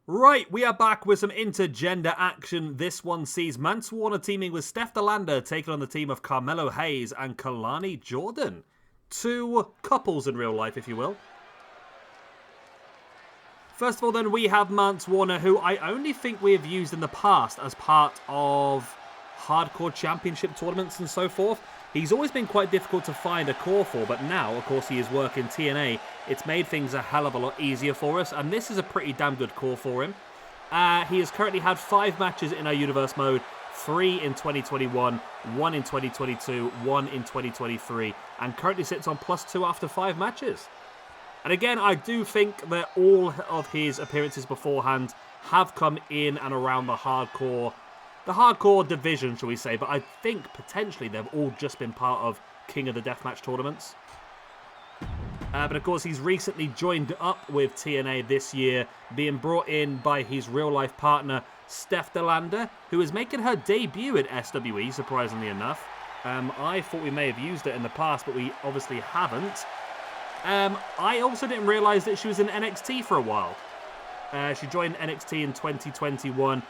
Right, we are back with some intergender action. This one sees Mance teaming with Steph taking on the team of Carmelo Hayes and Kelani Jordan. Two couples in real life, if you will. First of all, then, we have Mance, who I only think we have used in the past as part of hardcore championship tournaments and so forth. He's always been quite difficult to find a core for, but now, of course, he is working TNA. It's made things a hell of a lot easier for us, and this is a pretty damn good core for him. He has currently had 5 matches in our Universe mode, 3 in 2021, 1 in 2022, 1 in 2023, and currently sits on +2 after 5 matches. And again, I do think that all of his appearances beforehand have come in and around the hardcore division, shall we say, but I think potentially they've all just been part of King of the Deathmatch tournaments. But of course, he's recently joined up with TNA this year, being brought in by his real-life partner, Steph, who is making her debut at SWE, surprisingly enough. I thought we may have used it in the past, but we obviously haven't. I also didn't realise that she was in NXT for a while. She joined NXT in 2021,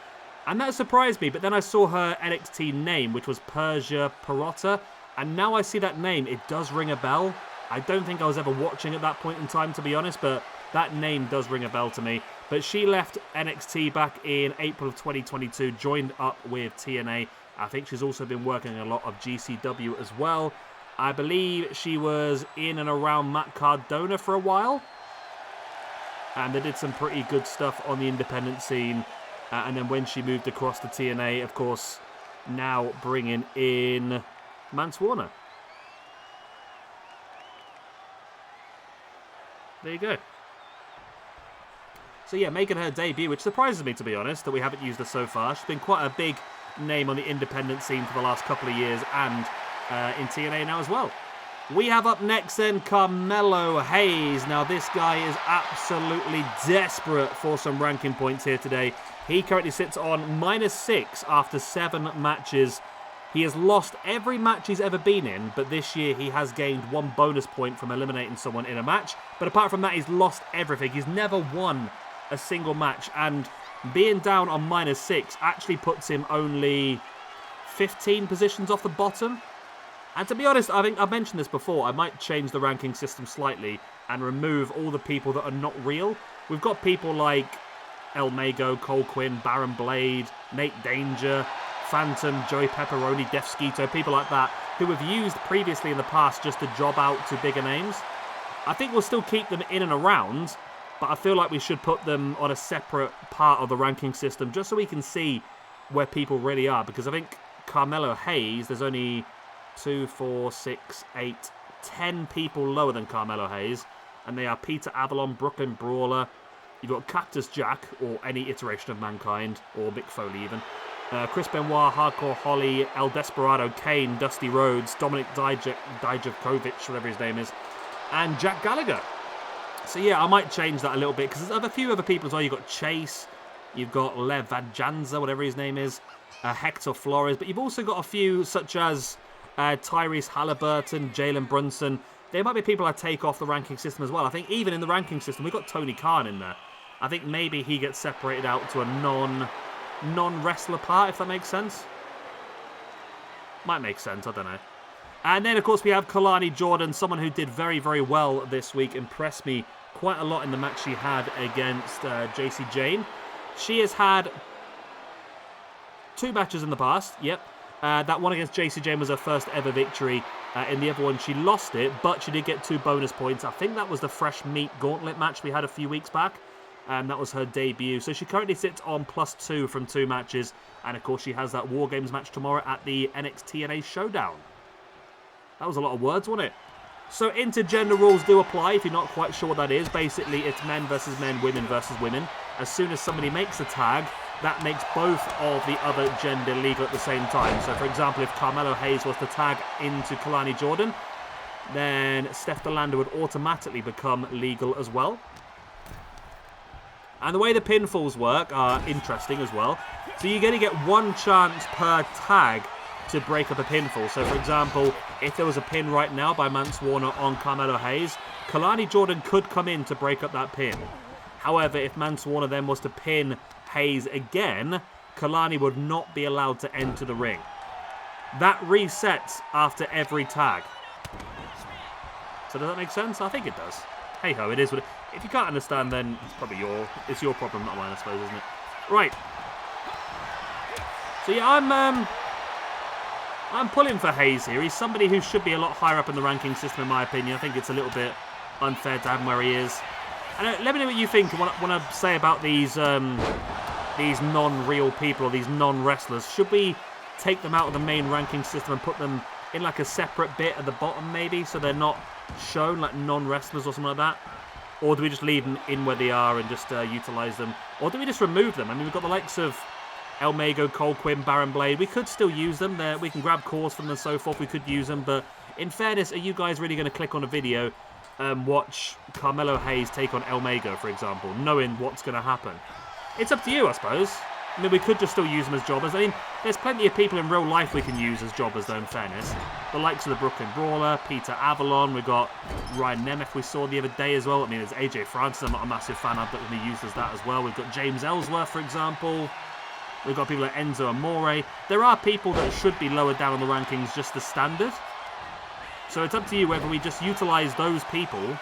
and that surprised me, but then I saw her NXT name, which was Persia Pirotta, and now I see that name, it does ring a bell. I don't think I was ever watching at that point in time, to be honest, but that name does ring a bell to me. But she left NXT back in April of 2022, joined up with TNA. I think she's also been working a lot of GCW as well. I believe she was in and around Matt Cardona for a while. And they did some pretty good stuff on the independent scene. And then when she moved across to TNA, of course, now bringing in Mance Warner. There you go. So yeah, making her debut, which surprises me, to be honest, that we haven't used her so far. She's been quite a big name on the independent scene for the last couple of years, and in TNA now as well. We have up next then Carmelo Hayes. Now this guy is absolutely desperate for some ranking points here today. He currently sits on -6 after 7 matches. He has lost every match he's ever been in, but this year he has gained 1 bonus point from eliminating someone in a match. But apart from that, he's lost everything. He's never won a single match, and being down on -6 actually puts him only 15 positions off the bottom. And to be honest, I think I've mentioned this before, I might change the ranking system slightly and remove all the people that are not real. We've got people like El Mago, Cole Quinn, Baron Blade, Nate Danger, Phantom, Joey Pepperoni, Def Skeeto, people like that, who have used previously in the past just to job out to bigger names. I think we'll still keep them in and around, but I feel like we should put them on a separate part of the ranking system just so we can see where people really are, because I think Carmelo Hayes, there's only 2, 4, 6, 8, 10 people lower than Carmelo Hayes, and they are Peter Avalon, Brooklyn Brawler, you've got Cactus Jack, or any iteration of Mankind, or Mick Foley even, Chris Benoit, Hardcore Holly, El Desperado, Kane, Dusty Rhodes, Dominic Dijakovic, whatever his name is, and Jack Gallagher. So yeah, I might change that a little bit, because there's a few other people as well. You've got Chase, you've got Lev Vadjanza, whatever his name is, Hector Flores, but you've also got a few such as Tyrese Halliburton, Jalen Brunson. There might be people I take off the ranking system as well. I think even in the ranking system, we've got Tony Khan in there. I think maybe he gets separated out to a non-wrestler part, if that makes sense. Might make sense, I don't know. And then, of course, we have Kelani Jordan, someone who did very, very well this week. Impressed me quite a lot in the match she had against JC Jane. She has had 2 matches in the past, yep. That one against JC Jane was her first ever victory. In the other one, she lost it, but she did get 2 bonus points. I think that was the Fresh Meat Gauntlet match we had a few weeks back. And that was her debut. So she currently sits on +2 from 2 matches. And of course, she has that War Games match tomorrow at the NXT Showdown. That was a lot of words, wasn't it? So intergender rules do apply if you're not quite sure what that is. Basically, it's men versus men, women versus women. As soon as somebody makes a tag, that makes both of the other gender legal at the same time. So, for example, if Carmelo Hayes was to tag into Kelani Jordan, then Steph would automatically become legal as well. And the way the pinfalls work are interesting as well. So you're going to get 1 chance per tag to break up a pinfall. So, for example, if there was a pin right now by Mance Warner on Carmelo Hayes, Kelani Jordan could come in to break up that pin. However, if Mance Warner then was to pin Hayes again, Kelani would not be allowed to enter the ring. That resets after every tag. So does that make sense? I think it does. Hey ho, it is what it, if you can't understand, then it's probably it's your problem, not mine, I suppose, isn't it? Right. So yeah, I'm pulling for Hayes here. He's somebody who should be a lot higher up in the ranking system, in my opinion. I think it's a little bit unfair to have him where he is. And let me know what you think when I say about these non-real people or these non-wrestlers. Should we take them out of the main ranking system and put them in like a separate bit at the bottom, maybe, so they're not shown like non-wrestlers or something like that? Or do we just leave them in where they are and just utilise them? Or do we just remove them? I mean, we've got the likes of El Mago, Cole Quinn, Baron Blade. We could still use them. We can grab cores from them and so forth. We could use them. But in fairness, are you guys really going to click on a video and watch Carmelo Hayes take on El Mago, for example, knowing what's going to happen? It's up to you, I suppose. I mean, we could just still use them as jobbers. I mean, there's plenty of people in real life we can use as jobbers, though, in fairness. The likes of the Brooklyn Brawler, Peter Avalon. We've got Ryan Nemeth we saw the other day as well. I mean, there's AJ Francis. I'm not a massive fan of, but can be used as that as well. We've got James Ellsworth, for example. We've got people like Enzo Amore. There are people that should be lower down on the rankings just as standard. So it's up to you whether we just utilise those people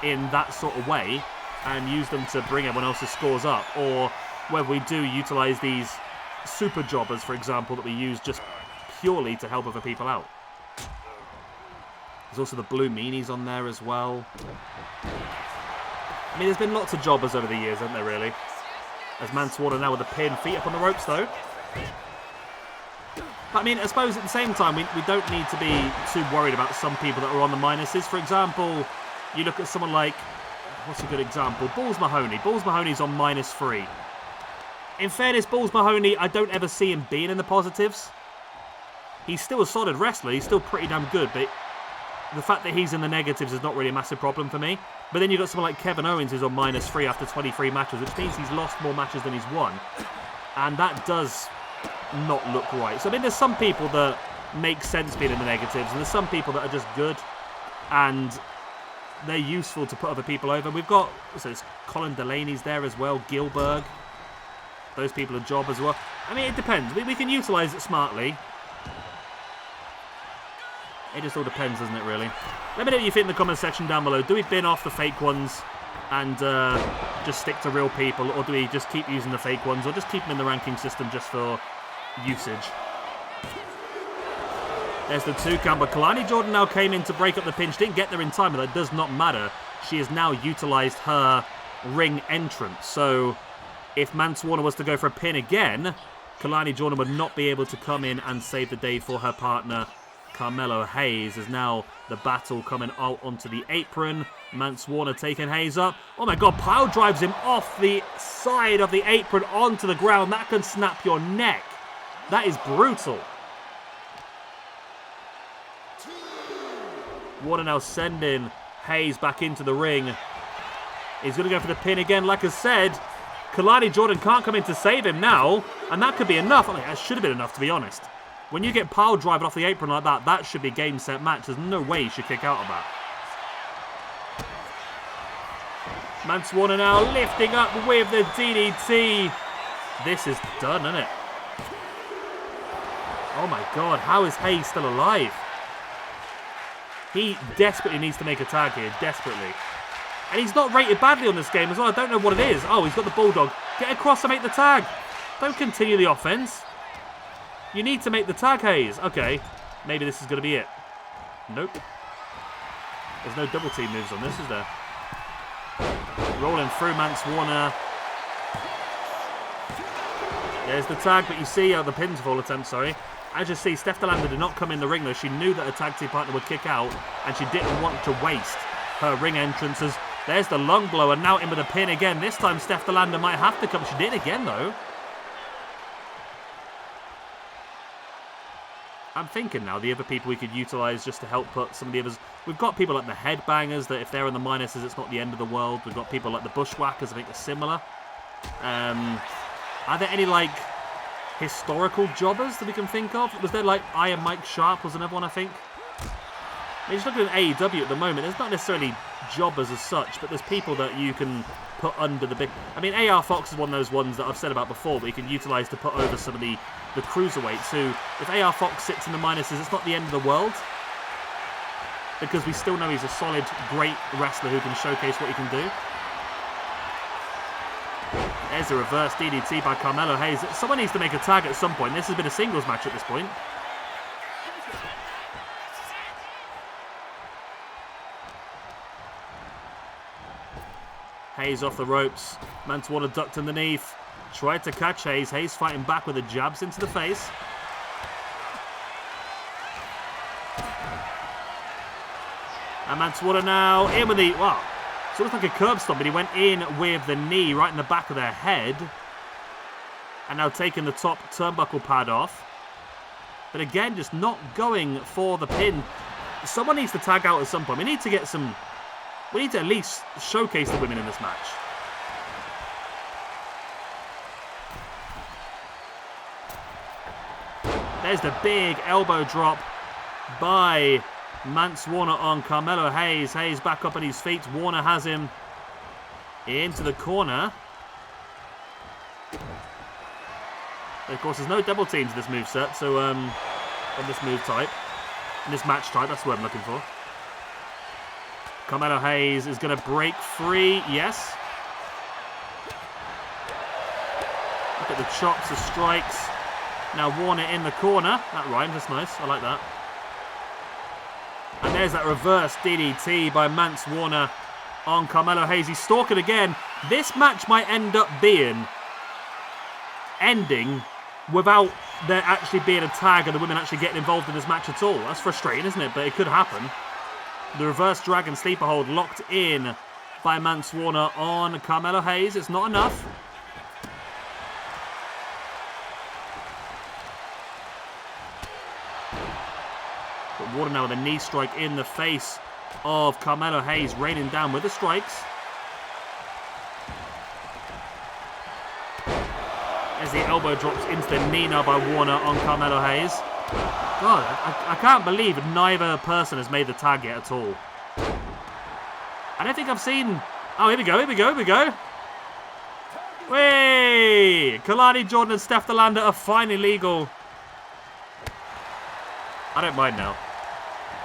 in that sort of way and use them to bring everyone else's scores up, or whether we do utilise these super jobbers, for example, that we use just purely to help other people out. There's also the Blue Meanies on there as well. I mean, there's been lots of jobbers over the years, hasn't there, really? As Mance Warner now with the pin, feet up on the ropes, though. But, I mean, I suppose at the same time, we don't need to be too worried about some people that are on the minuses. For example, you look at someone like, what's a good example? Balls Mahoney. Balls Mahoney's on -3. In fairness, Balls Mahoney, I don't ever see him being in the positives. He's still a solid wrestler. He's still pretty damn good, but the fact that he's in the negatives is not really a massive problem for me. But then you've got someone like Kevin Owens who's on -3 after 23 matches, which means he's lost more matches than he's won. And that does not look right. So, I mean, there's some people that make sense being in the negatives, and there's some people that are just good, and they're useful to put other people over. We've got, so it's Colin Delaney's there as well, Gilberg. Those people are job as well. I mean, it depends. We can utilise it smartly. It just all depends, doesn't it, really? Let me know what you think in the comment section down below. Do we bin off the fake ones and just stick to real people, or do we just keep using the fake ones, or just keep them in the ranking system just for usage? There's the 2 count, but Kelani Jordan now came in to break up the pin. She didn't get there in time, but that does not matter. She has now utilised her ring entrance. So if Mance Warner was to go for a pin again, Kelani Jordan would not be able to come in and save the day for her partner, Carmelo Hayes. Is now the battle coming out onto the apron. Mance Warner taking Hayes up. Oh my god, pile drives him off the side of the apron onto the ground. That can snap your neck. That is brutal. Warner now sending Hayes back into the ring. He's going to go for the pin again. Like I said, Kelani Jordan can't come in to save him now, and that could be enough. I mean, that should have been enough, to be honest. When you get pile driven off the apron like that, that should be game, set, match. There's no way you should kick out of that. Mance Warner now lifting up with the DDT. This is done, isn't it? Oh my god, how is Hayes still alive? He desperately needs to make a tag here, desperately. And he's not rated badly on this game as well. I don't know what it is. Oh, he's got the Bulldog. Get across and make the tag. Don't continue the offense. You need to make the tag, Hayes. Okay, maybe this is going to be it. Nope. There's no double team moves on this, is there? Rolling through Mance Warner. There's the tag, but you see, the pinfall attempt, sorry. As you see, Steph DeLanda did not come in the ring, though. She knew that her tag team partner would kick out, and she didn't want to waste her ring entrances. There's the lung blower, now in with a pin again. This time, Steph DeLanda might have to come. She did again, though. I'm thinking now the other people we could utilise just to help put some of the others. We've got people like the Headbangers, that if they're in the minuses, it's not the end of the world. We've got people like the Bushwhackers, I think they're similar. Are there any, like, historical jobbers that we can think of? Was there, like, Iron Mike Sharp was another one, I think? I mean, just looking at AEW at the moment, there's not necessarily jobbers as such, but there's people that you can put under the big... I mean, AR Fox is one of those ones that I've said about before, but you can utilise to put over some of the cruiserweights, who, if AR Fox sits in the minuses, it's not the end of the world, because we still know he's a solid, great wrestler who can showcase what he can do. There's a reverse DDT by Carmelo Hayes. Someone needs to make a tag at some point. This has been a singles match at this point. Hayes off the ropes. Mance ducked underneath. Tried to catch Hayes. Hayes fighting back with the jabs into the face. And Mance now in with the... Wow. So it looks like a curb stomp, but he went in with the knee right in the back of their head. And now taking the top turnbuckle pad off. But again, just not going for the pin. Someone needs to tag out at some point. We need to get some... We need to at least showcase the women in this match. There's the big elbow drop by Mance Warner on Carmelo Hayes. Hayes back up on his feet. Warner has him into the corner. Of course, there's no double teams in this moveset, so on this move type, in this match type, that's what I'm looking for. Carmelo Hayes is going to break free. Yes. Look at the chops, the strikes. Now Warner in the corner. That rhymes. That's nice. I like that. And there's that reverse DDT by Mance Warner on Carmelo Hayes. He's stalking again. This match might end up ending without there actually being a tag and the women actually getting involved in this match at all. That's frustrating, isn't it? But it could happen. The reverse dragon sleeper hold locked in by Mance Warner on Carmelo Hayes. It's not enough. But Warner now with a knee strike in the face of Carmelo Hayes, raining down with the strikes. As the elbow drops into the knee now by Warner on Carmelo Hayes. God, I can't believe neither person has made the tag yet at all. I don't think I've seen... Oh, here we go. Whey! Kelani, Jordan and Steph are finally legal. I don't mind now.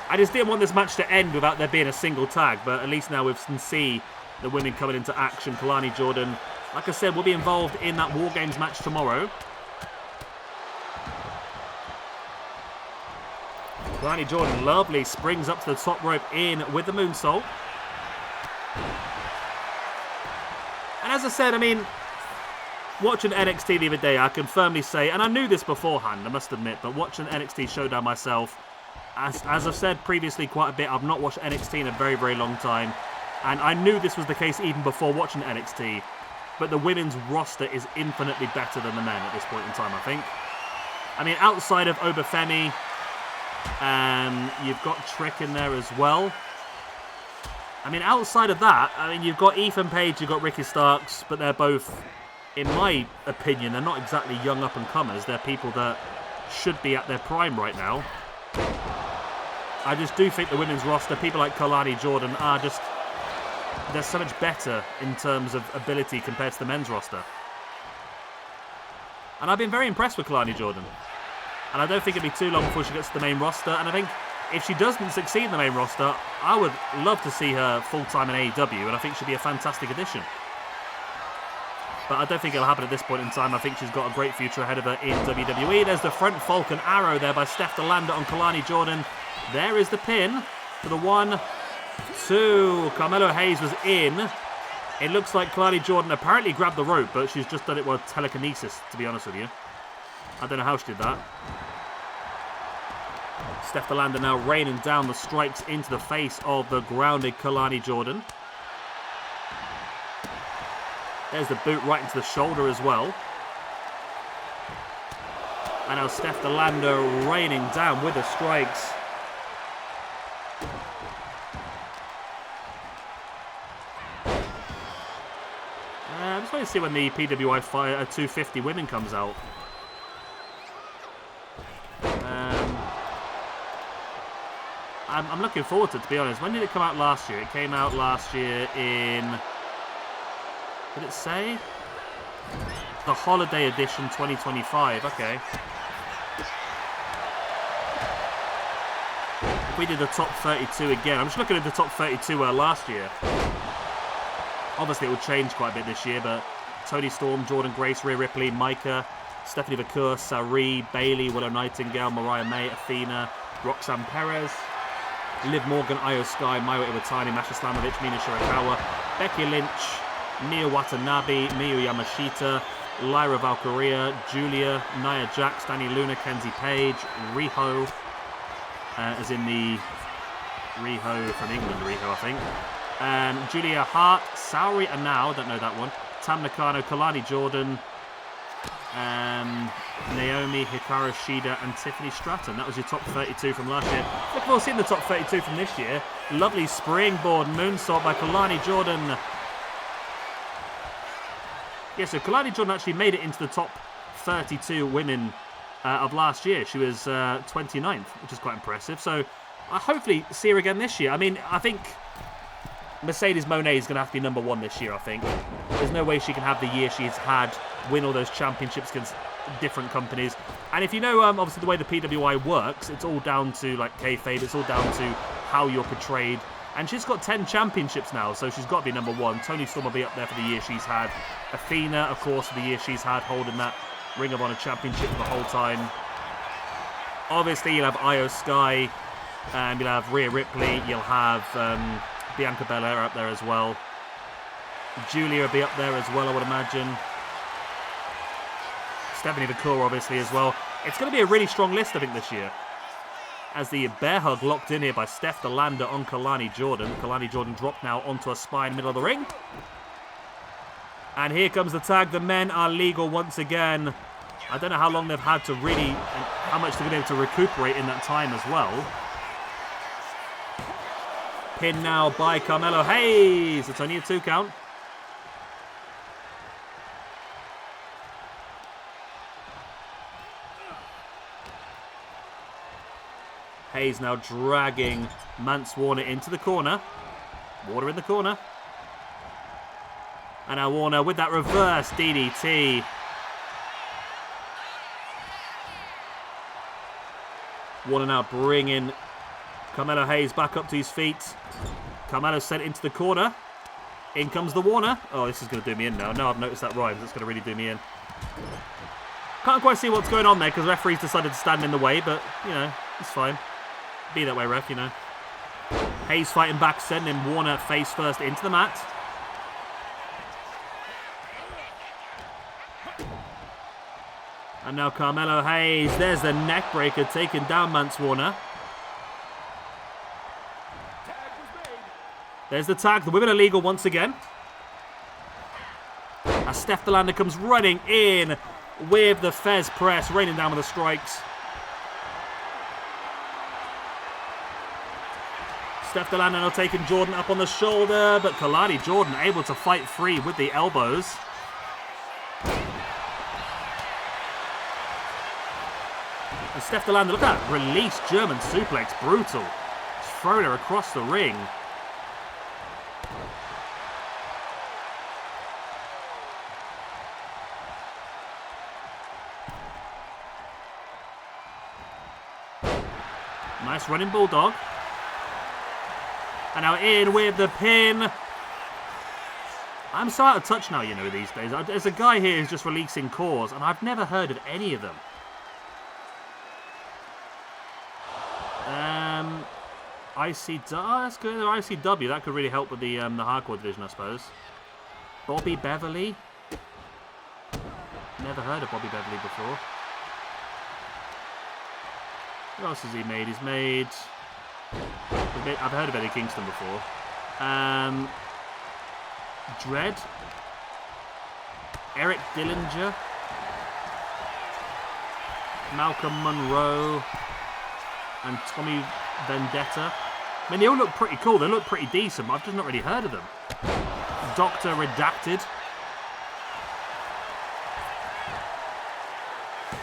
I just didn't want this match to end without there being a single tag, but at least now we can see the women coming into action. Kelani, Jordan, like I said, will be involved in that War Games match tomorrow. Kelani Jordan, lovely, springs up to the top rope in with the moonsault. And as I said, I mean, watching NXT the other day, I can firmly say, and I knew this beforehand, I must admit, but watching NXT Showdown myself, as I've said previously quite a bit, I've not watched NXT in a very, very long time. And I knew this was the case even before watching NXT. But the women's roster is infinitely better than the men at this point in time, I think. I mean, outside of Obafemi, you've got Trick in there as well. I mean, outside of that, I mean, you've got Ethan Page, you've got Ricky Starks, but they're both, in my opinion, they're not exactly young up-and-comers. They're people that should be at their prime right now. I just do think the women's roster, people like Kelani Jordan, are just... They're so much better in terms of ability compared to the men's roster. And I've been very impressed with Kelani Jordan. And I don't think it'll be too long before she gets to the main roster. And I think if she doesn't succeed in the main roster, I would love to see her full-time in AEW. And I think she'd be a fantastic addition. But I don't think it'll happen at this point in time. I think she's got a great future ahead of her in WWE. There's the front Falcon Arrow there by Steph DeLanda on Kelani Jordan. There is the pin for the 1, 2. Carmelo Hayes was in. It looks like Kelani Jordan apparently grabbed the rope, but she's just done it with telekinesis, to be honest with you. I don't know how she did that. Steph DeLanda now raining down the strikes into the face of the grounded Kelani Jordan. There's the boot right into the shoulder as well. And now Steph DeLanda raining down with the strikes. I'm just waiting to see when the PWI 250 women comes out. I'm looking forward to it, to be honest. When did it come out last year? It came out last year in Did it say? The Holiday Edition 2025. Okay. If we did the top 32 again, I'm just looking at the top 32 last year. Obviously, it will change quite a bit this year, but Toni Storm, Jordan Grace, Rhea Ripley, Micah, Stephanie Vacour, Sari, Bailey, Willow Nightingale, Mariah May, Athena, Roxanne Perez, Liv Morgan, Io Sky, Mayu Iwatani, Masha Slamovich, Mina Shirakawa, Becky Lynch, Mia Watanabe, Miyu Yamashita, Lyra Valkyria, Julia, Nia Jax, Danny Luna, Kenzie Page, Riho, as in the Riho from England, Riho, I think. Julia Hart, Saori Anao, don't know that one. Tam Nakano, Kalani Jordan, Naomi, Hikaru Shida, and Tiffany Stratton. That was your top 32 from last year. Look forward to seeing the top 32 from this year. Lovely springboard moonsault by Kalani Jordan. Yeah, so Kalani Jordan actually made it into the top 32 women of last year. She was 29th, which is quite impressive. So I hopefully see her again this year. I mean, I think Mercedes Moné is going to have to be number one this year, I think. There's no way she can have the year she's had, win all those championships against different companies. And if you know, obviously, the way the PWI works, it's all down to, like, kayfabe. It's all down to how you're portrayed. And she's got 10 championships now, so she's got to be number one. Toni Storm will be up there for the year she's had. Athena, of course, for the year she's had, holding that Ring of Honor championship the whole time. Obviously, you'll have Io Sky, you'll have Rhea Ripley, you'll have Bianca Belair up there as well. Julia will be up there as well, I would imagine. Stephanie Vacour, obviously, as well. It's going to be a really strong list, I think, this year. As the bear hug locked in here by Steph Delander on Kalani Jordan. Kalani Jordan dropped now onto a spine, middle of the ring. And here comes the tag. The men are legal once again. I don't know how long they've had to really, and how much they're going to be able to recuperate in that time as well. Pin now by Carmelo Hayes. It's only a 2 count. Hayes now dragging Mance Warner into the corner. Warner in the corner. And now Warner with that reverse DDT. Warner now bringing Carmelo Hayes back up to his feet. Carmelo sent into the corner. In comes the Warner. Oh, this is going to do me in now. No, I've noticed that rhymes. It's going to really do me in. Can't quite see what's going on there because the referee's decided to stand in the way, but, you know, it's fine. Be that way, ref, you know. Hayes fighting back, sending Warner face first into the mat. And now Carmelo Hayes. There's the neck breaker taking down Mance Warner. There's the tag. The women are legal once again. As Steph Delander comes running in with the Fez press, raining down with the strikes. Steph Delander now taking Jordan up on the shoulder, but Kalani Jordan able to fight free with the elbows. And Steph Delander, look at that, release German suplex, brutal. Just throwing her across the ring. Nice running bulldog. And now in with the pin. I'm so out of touch now, you know, these days. There's a guy here who's just releasing cores, and I've never heard of any of them. ICW. Oh, that's good. ICW. That could really help with the hardcore division, I suppose. Bobby Beverly. Never heard of Bobby Beverly before. What else has he made? He's made... I've heard of Eddie Kingston before. Dread. Eric Dillinger. Malcolm Monroe. And Tommy Vendetta. I mean, they all look pretty cool. They look pretty decent, but I've just not really heard of them. Dr. Redacted.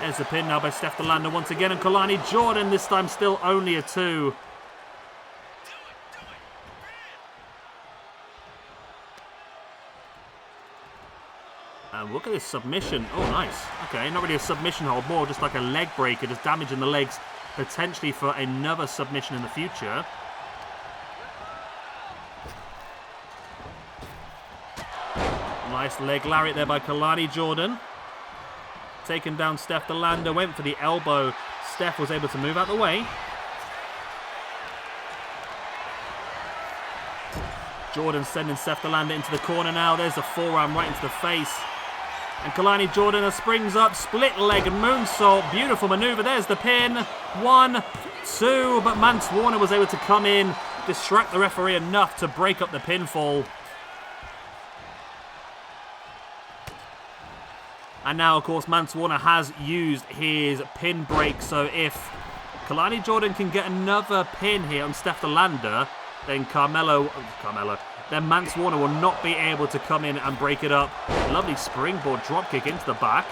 There's the pin now by Steph Delander once again. And Kalani Jordan, this time still only a 2. And look at this submission. Oh, nice. Okay, not really a submission hold, more just like a leg breaker, just damaging the legs, potentially for another submission in the future. Nice leg lariat there by Kelani Jordan. Taken down Steph DeLander, went for the elbow. Steph was able to move out the way. Jordan sending Steph DeLander into the corner now. There's a forearm right into the face. And Kelani Jordan springs up, split leg and moonsault. Beautiful maneuver. There's the pin. 1, 2. But Mance Warner was able to come in, distract the referee enough to break up the pinfall. And now, of course, Mance Warner has used his pin break. So if Kelani Jordan can get another pin here on Steph DeLander, then then Mance Warner will not be able to come in and break it up. Lovely springboard dropkick into the back.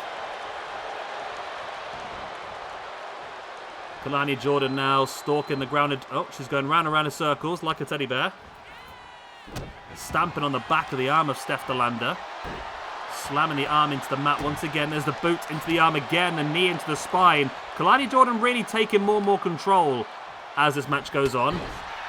Kelani Jordan now stalking the grounded. Oh, she's going round and round in circles like a teddy bear. Stamping on the back of the arm of Steph DeLander. Slamming the arm into the mat once again. There's the boot into the arm again. The knee into the spine. Kelani Jordan really taking more and more control as this match goes on.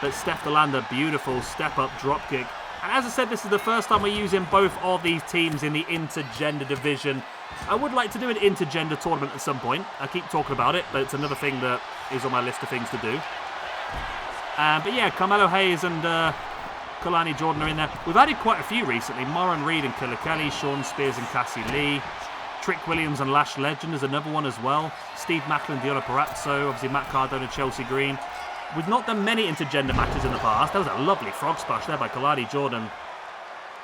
But Steph DeLander, beautiful step-up dropkick. And as I said, this is the first time we're using both of these teams in the intergender division. I would like to do an intergender tournament at some point. I keep talking about it, but it's another thing that is on my list of things to do. But yeah, Carmelo Hayes and Kelani Jordan are in there. We've added quite a few recently. Moran Reed and Killer Kelly, Sean Spears and Cassie Lee. Trick Williams and Lash Legend is another one as well. Steve Macklin, Deonna Purrazzo, obviously Matt Cardona, Chelsea Green. We've not done many intergender matches in the past. That was a lovely frog splash there by Kelani Jordan.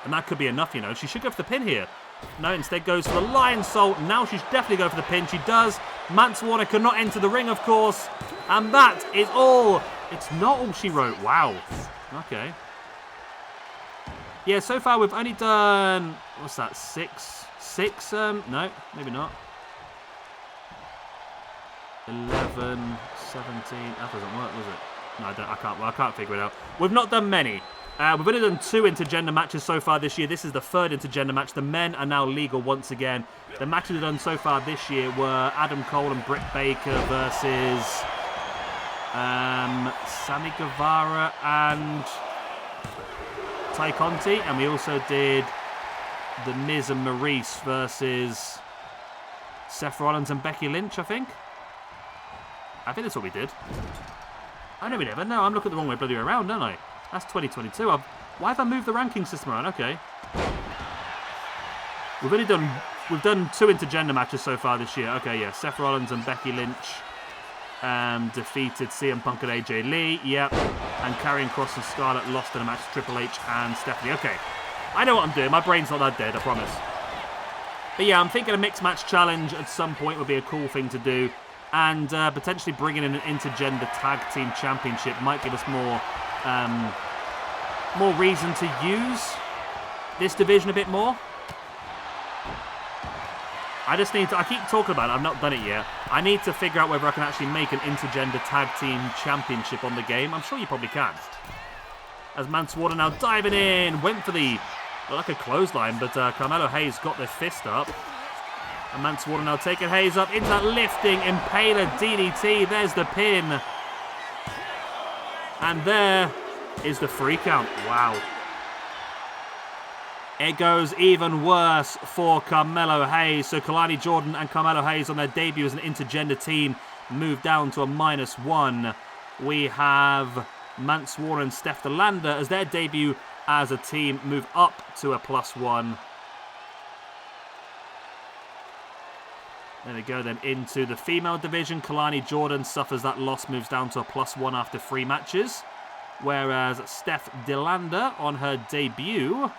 And that could be enough, you know. She should go for the pin here. No, instead goes for the Lion Salt. Now she's definitely going for the pin. She does. Mance Warner cannot enter the ring, of course. And that is all. It's not all she wrote. Wow. Okay. Yeah, so far we've only done... What's that? Six? No, maybe not. 11, 17. That doesn't work, does it? No, I can't figure it out. We've not done many. We've only done 2 intergender matches so far this year. This is the 3rd intergender match. The men are now legal once again. The matches we've done so far this year were Adam Cole and Britt Baker versus Sammy Guevara and Ty Conti. And we also did The Miz and Maurice versus Seth Rollins and Becky Lynch, I think. I think that's what we did. Oh, no, we never. No, I'm looking the wrong way bloody around, don't I? That's 2022. Why have I moved the ranking system around? Okay. We've done 2 intergender matches so far this year. Okay, yeah. Seth Rollins and Becky Lynch defeated CM Punk and AJ Lee. Yep. And Karrion Kross and Scarlett lost in a match to Triple H and Stephanie. Okay. I know what I'm doing. My brain's not that dead, I promise. But yeah, I'm thinking a mixed match challenge at some point would be a cool thing to do. And potentially bringing in an intergender tag team championship might give us more reason to use this division a bit more. I just need to... I keep talking about it. I've not done it yet. I need to figure out whether I can actually make an intergender tag team championship on the game. I'm sure you probably can. As Mance Warner now diving in. Went for the... like a clothesline, but Carmelo Hayes got their fist up. And Mance Warner now taking Hayes up into that lifting Impaler DDT. There's the pin. And there is the free count. Wow. It goes even worse for Carmelo Hayes. So Kelani Jordan and Carmelo Hayes on their debut as an intergender team move down to a -1. We have Mance Warner and Steph DeLander as their debut as a team move up to a +1. There we go then into the female division. Kelani Jordan suffers that loss, moves down to a +1 after 3 matches. Whereas Steph DeLander on her debut,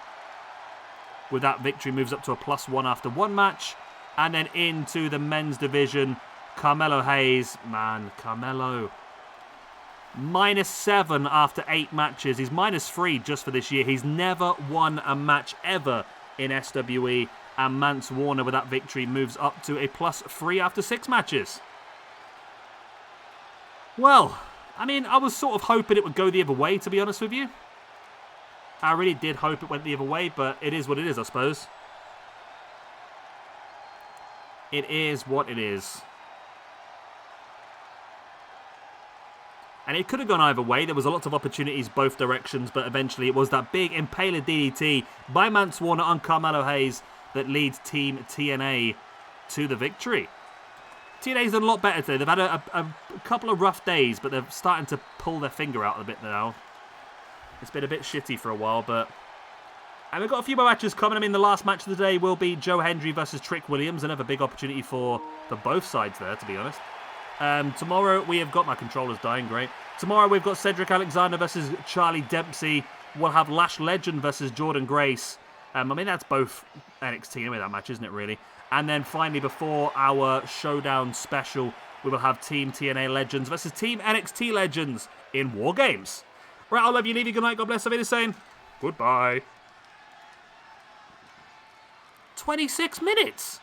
with that victory, moves up to a +1 after 1 match. And then into the men's division, Carmelo Hayes. Man, Carmelo. -7 after 8 matches. He's -3 just for this year. He's never won a match ever in SWE. And Mance Warner, with that victory, moves up to a +3 after 6 matches. Well, I mean, I was sort of hoping it would go the other way, to be honest with you. I really did hope it went the other way, but it is what it is, I suppose. It is what it is. And it could have gone either way. There was a lot of opportunities both directions, but eventually it was that big Impaler DDT by Mance Warner on Carmelo Hayes that leads Team TNA to the victory. TNA's done a lot better today. They've had a couple of rough days, but they're starting to pull their finger out a bit now. It's been a bit shitty for a while, but... And we've got a few more matches coming. I mean, the last match of the day will be Joe Hendry versus Trick Williams. Another big opportunity for both sides there, to be honest. Tomorrow we have got... My controller's dying, great. Tomorrow we've got Cedric Alexander versus Charlie Dempsey. We'll have Lash Legend versus Jordan Grace. I mean, that's both NXT anyway, that match, isn't it, really? And then finally, before our Showdown special, we will have Team TNA Legends versus Team NXT Legends in War Games. Right, I'll love you, leave you. Good night, God bless. I've been saying goodbye. 26 minutes.